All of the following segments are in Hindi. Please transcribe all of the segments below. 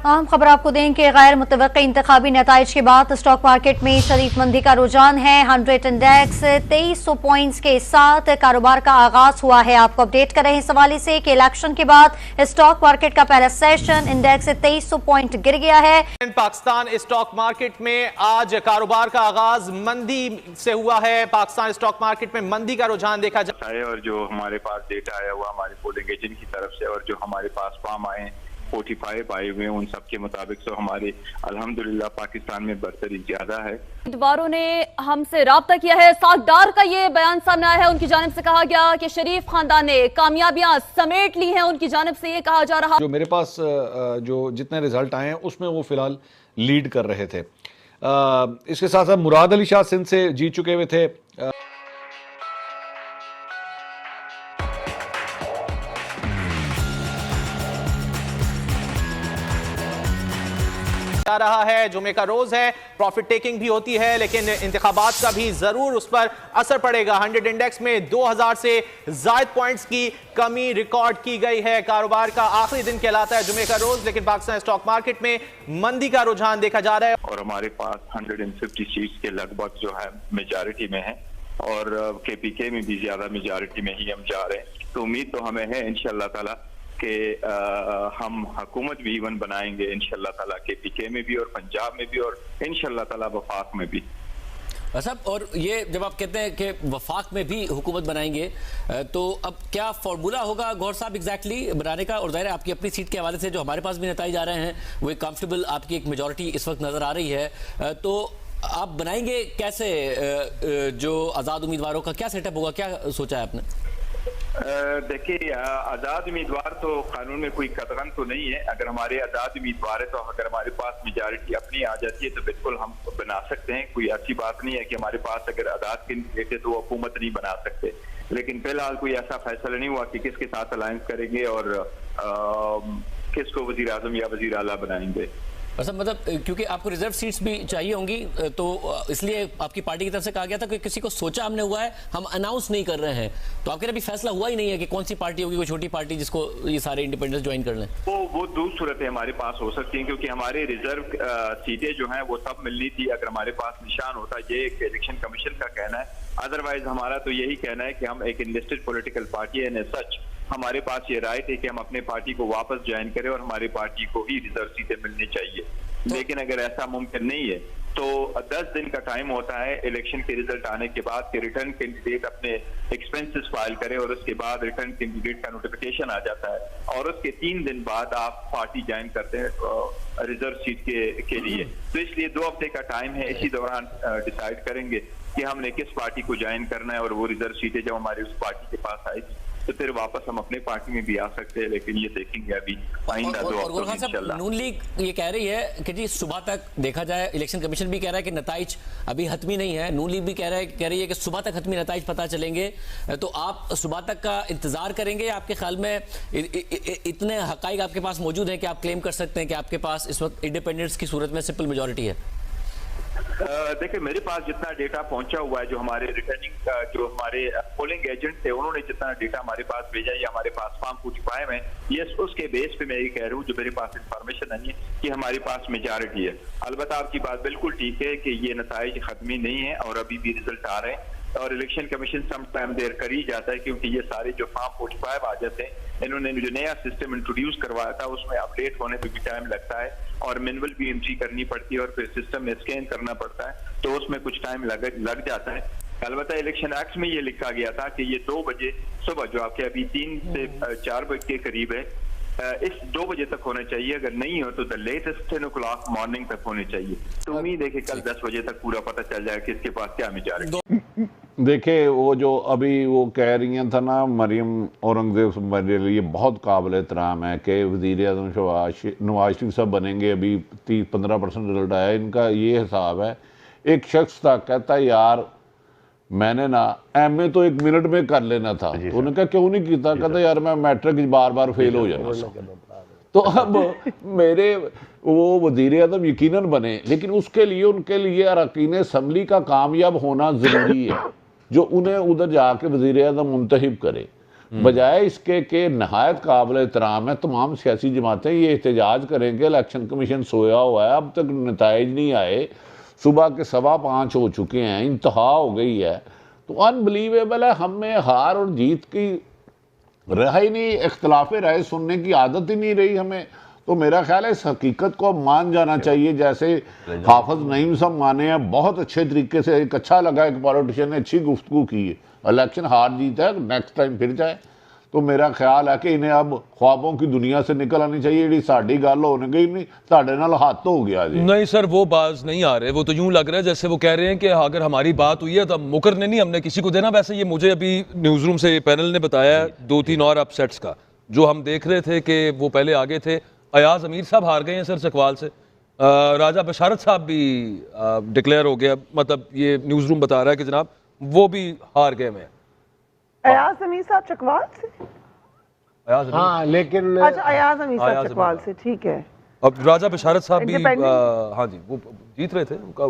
अहम खबर आपको दें कि गैर मुतवक्की इंतखाबी नताइज के बाद स्टॉक मार्केट में शदीद मंदी का रुझान है। 100 इंडेक्स 2300 पॉइंट्स के साथ कारोबार का आगाज हुआ है। आपको अपडेट कर रहे हैं इस हवाले से कि इलेक्शन के बाद स्टॉक मार्केट का पहला सेशन इंडेक्स 2300 पॉइंट गिर गया है। पाकिस्तान स्टॉक मार्केट में आज कारोबार का आगाज मंदी से हुआ है। पाकिस्तान स्टॉक मार्केट में मंदी का रुझान देखा जाता है और जो हमारे पास डेटा आया हुआ हमारे पोलिंग एजेंट की तरफ से और जो हमारे पास फॉर्म आए 45 आए हुए उन सब के मुताबिक तो हमारे अल्हम्दुलिल्लाह पाकिस्तान में बढ़ोतरी ज्यादा है। उम्मीदवारों ने हमसे राब्ता किया है। सागदार का ये बयान सामने आया है, उनकी जानिब से कहा गया कि शरीफ खानदान ने कामयाबियां समेट ली हैं। उनकी जानिब से ये कहा जा रहा जो मेरे पास जो जितने रिजल्ट आए हैं उसमें वो फिलहाल लीड कर रहे थे। इसके साथ साथ मुराद अली शाह सिंध से जीत चुके हुए थे। जा रहा है। जुमे का रोज है, प्रॉफिट टेकिंग भी होती है, लेकिन इंतखाबात का भी जरूर उस पर असर पड़ेगा। 100 इंडेक्स में 2000 से ज्यादा पॉइंट्स की कमी रिकॉर्ड की गई है। कारोबार का आखिरी दिन कहलाता है जुमे का रोज, लेकिन पाकिस्तान स्टॉक मार्केट में मंदी का रुझान देखा जा रहा है। और हमारे पास 150 सीट्स के लगभग जो है मेजॉरिटी में है और KPK में भी ज्यादा मेजॉरिटी में ही हम जा रहे हैं। तो उम्मीद तो हमें है इंशाअल्लाह ताला कि हम हुकूमत भी इवन बनाएंगे इंशाअल्लाह ताला, KPK में भी और पंजाब में भी और इंशाअल्लाह ताला वफाक में भी। साहब, और ये जब आप कहते हैं कि वफाक में भी हुकूमत बनाएंगे तो अब क्या फॉर्मूला होगा गौर साहब एग्जैक्टली बनाने का? और ज़ाहिर है आपकी अपनी सीट के हवाले से जो हमारे पास भी नताइज आ रहे हैं वो एक कंफर्टेबल आपकी एक मेजॉरिटी इस वक्त नज़र आ रही है, तो आप बनाएंगे कैसे? जो आज़ाद उम्मीदवारों का क्या सेटअप होगा, क्या सोचा है आपने? देखिए, आजाद उम्मीदवार तो कानून में कोई कतरन तो नहीं है। अगर हमारे आजाद उम्मीदवार है तो अगर हमारे पास मेजॉरिटी अपनी आ जाती है तो बिल्कुल हम बना सकते हैं। कोई ऐसी बात नहीं है कि हमारे पास अगर आजाद कैंडिडेट है तो वो हुकूमत नहीं बना सकते। लेकिन फिलहाल कोई ऐसा फैसला नहीं हुआ कि किसके साथ अलायंस करेंगे और किसको वजीर आजम या वजीर आला बनाएंगे। अच्छा, मतलब क्योंकि आपको रिजर्व सीट्स भी चाहिए होंगी तो इसलिए आपकी पार्टी की तरफ से कहा गया था कि किसी को सोचा हमने हुआ है, हम अनाउंस नहीं कर रहे हैं। तो आपके अभी फैसला हुआ ही नहीं है कि कौन सी पार्टी होगी, कोई छोटी पार्टी जिसको ये सारे इंडिपेंडेंट्स ज्वाइन कर लें? वो दो सूरतें हमारे पास हो सकती हैं, क्योंकि हमारे रिजर्व सीटें जो हैं वो सब मिलनी थी अगर हमारे पास निशान होता। ये एक इलेक्शन कमीशन का कहना है, अदरवाइज हमारा तो यही कहना है कि हम एक इन्वेस्टेड पॉलिटिकल पार्टी है। सच हमारे पास ये राइट है कि हम अपने पार्टी को वापस ज्वाइन करें और हमारी पार्टी को ही रिजर्व सीटें मिलनी चाहिए। लेकिन अगर ऐसा मुमकिन नहीं है तो 10 दिन का टाइम होता है इलेक्शन के रिजल्ट आने के बाद कि रिटर्न कैंडिडेट अपने एक्सपेंसेस फाइल करे और उसके बाद रिटर्न कैंडिडेट का नोटिफिकेशन आ जाता है और उसके 3 दिन बाद आप पार्टी ज्वाइन करते हैं रिजर्व सीट के लिए। तो इसलिए 2 हफ्ते का टाइम है, इसी दौरान डिसाइड करेंगे कि हमने किस पार्टी को ज्वाइन करना है और वो रिजर्व सीटें जब हमारी उस पार्टी के पास आएगी तो फिर वापस हम अपने पार्टी में भी आ सकते हैं। लेकिन ये देखेंगे अभी आइंदा 2 हफ्तों में इंशाल्लाह। नून लीग ये कह रही है कि जी सुबह तक देखा जाए, इलेक्शन कमीशन भी कह रहा है कि नताइज अभी हतमी नहीं है, नून लीग भी कह रही है कि सुबह तक हतमी नताइज पता चलेंगे। तो आप सुबह तक का इंतजार करेंगे? आपके ख्याल में इतने हकाइक आपके पास मौजूद हैं कि आप क्लेम कर सकते हैं कि आपके पास इस वक्त इंडिपेंडेंस की सूरत में सिंपल मेजॉरिटी है? देखिए, मेरे पास जितना डेटा पहुंचा हुआ है, जो हमारे रिटर्निंग जो हमारे पोलिंग एजेंट थे उन्होंने जितना डेटा हमारे पास भेजा या हमारे पास फॉर्म 45 में, ये उसके बेस पे मैं ये कह रहा हूँ जो मेरे पास इंफॉर्मेशन नहीं है कि हमारे पास मेजॉरिटी है। अलबत्ता आपकी बात बिल्कुल ठीक है कि ये नताइज खत्मी नहीं है और अभी भी रिजल्ट आ रहे हैं और इलेक्शन कमीशन सम टाइम देर कर ही जाता है, क्योंकि ये सारे जो फॉर्म 45 आ जाते हैं, इन्होंने जो नया सिस्टम इंट्रोड्यूस करवाया था उसमें अपडेट होने पे भी टाइम लगता है और मैनुअल भी एंट्री करनी पड़ती है और फिर सिस्टम में स्कैन करना पड़ता है, तो उसमें कुछ टाइम लग जाता है। अलबत्ता इलेक्शन एक्ट में ये लिखा गया था कि ये 2 बजे सुबह जो आपके अभी 3 से 4 बजे के करीब है, इस 2 बजे तक होना चाहिए। अगर नहीं हो तो द लेटेस्ट 10 o'clock मॉर्निंग तक होने चाहिए। तो उम्मीद है कि कल 10 बजे तक पूरा पता चल जाए किसके पास क्या मेजॉरिटी। देखिए, वो जो अभी वो कह रही हैं था ना मरियम औरंगजेब, मेरे लिए बहुत काबिल एहतराम है कि वज़ीर आज़म नवाज शरीफ साहब बनेंगे। अभी 30-15% रिजल्ट आया, इनका ये हिसाब है। एक शख्स था कहता है यार मैंने ना MA तो 1 मिनट में कर लेना था, तो उन्होंने कहा क्यों नहीं किया? कहता यार मैं मैट्रिक बार फेल हो जाना। तो अब मेरे वो वज़ीर आज़म यकीनन बने, लेकिन उसके लिए उनके लिए अरकान असम्बली का कामयाब होना ज़रूरी है, जो उन्हें उधर जाके वज़ीर आज़म मुंतखब करे। बजाय इसके कि नहायत काबिल एहतराम है तमाम सियासी जमातें ये एहतजाज करेंगे इलेक्शन कमीशन सोया हुआ है, अब तक नताइज नहीं आए, सुबह के 5:15 हो चुके हैं, इंतहा हो गई है, तो अनबिलीवेबल है। हमें हार और जीत की रहा ही नहीं, इख्तलाफ राय सुनने की आदत ही नहीं रही हमें। तो मेरा ख्याल है इस हकीकत को मान जाना चाहिए, जैसे हाफिज नईम साहब माने हैं, बहुत अच्छे तरीके से, एक अच्छा लगा एक पॉलिटिशियन ने अच्छी गुफ्तगू की है, इलेक्शन हार जीत है, नेक्स्ट टाइम फिर जाए। तो मेरा ख्याल है कि इन्हें अब ख्वाबों की दुनिया से निकल आनी चाहिए, जी साड़ी गल होने गई नहीं, साढ़े नाल हाथ हो गया जी। नहीं सर, वो बाज नहीं आ रहे, वो तो यूं लग रहा है जैसे वो कह रहे हैं कि अगर हमारी बात हुई है तो मुकरने नहीं हमने किसी को देना। वैसे ये मुझे अभी न्यूज़ रूम से पैनल ने बताया 2-3 और अपसेट्स का, जो हम देख रहे थे कि वो पहले आगे थे। अयाज अमीर साहब हार गए हैं सर चकवाल से, राजा बशारत साहब भी डिक्लेयर हो गया, मतलब ये न्यूज़ रूम बता रहा है कि जनाब वो भी हार गए हैं। अयाज अमीर साहब चकवाल से? अयाज अमीर, हाँ, लेकिन अच्छा अयाज अमीर साहब चकवाल से, ठीक है। अब राजा बशारत साहब भी हाँ जी वो जीत रहे थे, उनका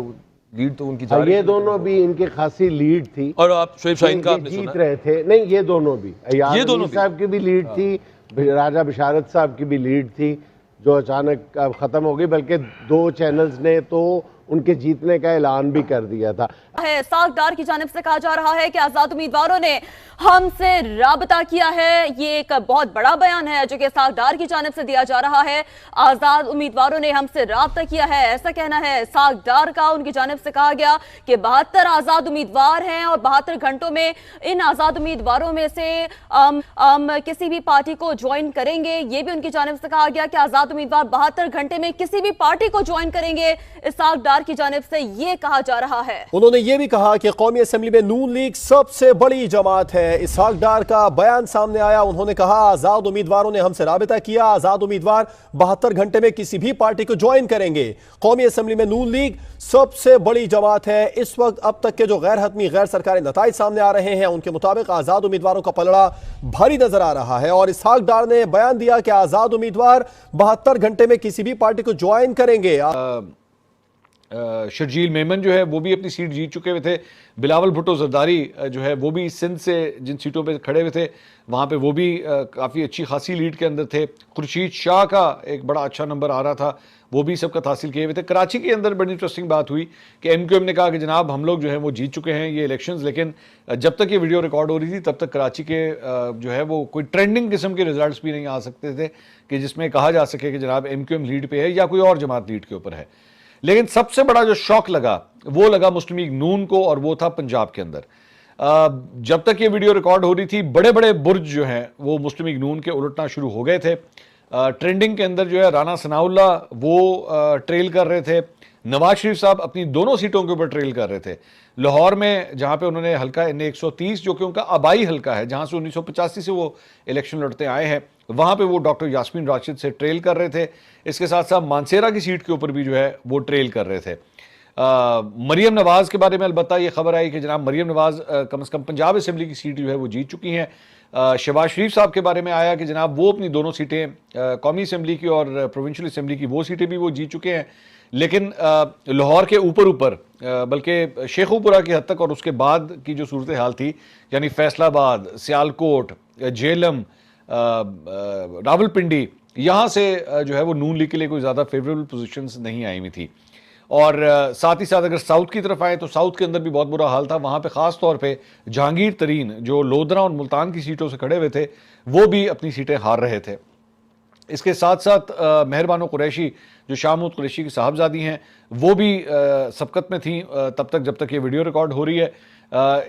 लीड तो उनकी जा रही ये दोनों भी इनकी खासी लीड थी, और आप शोएब शाहीन का आपने जीत रहे थे। नहीं, ये दोनों भी, अयाज अमीर साहब की भी लीड थी, राजा बशारत साहब की भी लीड थी, जो अचानक अब खत्म हो गई, बल्कि 2 चैनल्स ने तो उनके जीतने का ऐलान भी कर दिया था। सागदार की जानिब से कहा जा रहा है कि आजाद उम्मीदवारों ने हमसे राबता किया है। ये एक बहुत बड़ा बयान है जो कि सागदार की जानिब से दिया जा रहा है। आजाद उम्मीदवारों ने हमसे राबता किया है, ऐसा कहना है सागदार का। उनकी जानिब से कहा गया कि 72 आजाद उम्मीदवार हैं और 72 घंटों में इन आजाद उम्मीदवारों में से किसी भी पार्टी को ज्वाइन करेंगे। ये भी उनकी जानिब से कहा गया कि आजाद उम्मीदवार 72 घंटे में किसी भी पार्टी को ज्वाइन करेंगे। इस सागदार की जानिब से ये कहा जा रहा है। उन्होंने ये भी कहा कि कौमी असेंबली में नून लीग सबसे बड़ी जमात है। इसहाक डार का बयान सामने आया, उन्होंने कहा आजाद उम्मीदवारों ने हमसे राबिता किया, आजाद उम्मीदवार 72 घंटे में किसी भी पार्टी को ज्वाइन करेंगे। कौमी असेंबली में नून लीग सबसे बड़ी जमात है। इस वक्त अब तक के जो गैर हतमी गैर सरकारी नताइज सामने आ रहे हैं, उनके मुताबिक आजाद उम्मीदवारों का पलड़ा भारी नजर आ रहा है। और इसहाक डार ने बयान दिया कि आजाद उम्मीदवार 72 घंटे में किसी भी पार्टी को ज्वाइन करेंगे। शर्जील मेमन जो है वो भी अपनी सीट जीत चुके हुए थे। बिलावल भुट्टो जरदारी जो है वो भी सिंध से जिन सीटों पे खड़े हुए थे वहाँ पे वो भी काफ़ी अच्छी खासी लीड के अंदर थे। खुर्शीद शाह का एक बड़ा अच्छा नंबर आ रहा था, वो भी सबका हासिल किए हुए थे। कराची के अंदर बड़ी इंटरेस्टिंग बात हुई कि MQM ने कहा कि जनाब हम लोग जो है वो जीत चुके हैं ये इलेक्शंस, लेकिन जब तक ये वीडियो रिकॉर्ड हो रही थी तब तक कराची के जो है वो कोई ट्रेंडिंग किस्म के रिजल्ट्स भी नहीं आ सकते थे कि जिसमें कहा जा सके कि जनाब MQM लीड पे है या कोई और जमात लीड के ऊपर है। लेकिन सबसे बड़ा जो शॉक लगा वो लगा मुस्लिम लीग नून को, और वो था पंजाब के अंदर। जब तक ये वीडियो रिकॉर्ड हो रही थी बड़े बड़े बुर्ज जो हैं वो मुस्लिम लीग नून के उलटना शुरू हो गए थे। ट्रेंडिंग के अंदर जो है राना सनाउल्लाह वो ट्रेल कर रहे थे, नवाज शरीफ साहब अपनी दोनों सीटों के ऊपर ट्रेल कर रहे थे। लाहौर में जहाँ पे उन्होंने हल्का NA 130 जो कि उनका आबाई हल्का है, जहाँ से 1985 से वो इलेक्शन लड़ते आए हैं, वहाँ पे वो डॉक्टर यास्मीन राशिद से ट्रेल कर रहे थे। इसके साथ साथ मानसेरा की सीट के ऊपर भी जो है वो ट्रेल कर रहे थे। मरियम नवाज़ के बारे में अलबत्ता ये खबर आई कि जनाब मरियम नवाज़ कम से कम पंजाब असेंबली की सीट जो है वो जीत चुकी हैं। शहबाज शरीफ साहब के बारे में आया कि जनाब वो अपनी दोनों सीटें कौमी असेंबली की और प्रोविंशियल असेंबली की वो सीटें भी वो जीत चुके हैं। लेकिन लाहौर के ऊपर बल्कि शेखुपुरा की हद तक और उसके बाद की जो सूरत हाल थी, यानी फैसलाबाद, सियालकोट, जेलम, रावलपिंडी, यहाँ से जो है वो नून लीग के लिए कोई ज़्यादा फेवरेबल पोजीशंस नहीं आई हुई थी। और साथ ही साथ अगर साउथ की तरफ आए तो साउथ के अंदर भी बहुत बुरा हाल था। वहाँ पे ख़ास तौर पे जहांगीर तरीन जो लोधरा और मुल्तान की सीटों से खड़े हुए थे वो भी अपनी सीटें हार रहे थे। इसके साथ साथ मेहरबानो कुरैशी जो शाहमूद कुरैशी की साहबजादी हैं वो भी सबकत में थी तब तक जब तक ये वीडियो रिकॉर्ड हो रही है।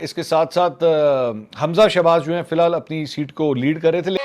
इसके साथ साथ हमजा शहबाज जो हैं फ़िलहाल अपनी सीट को लीड कर रहे थे।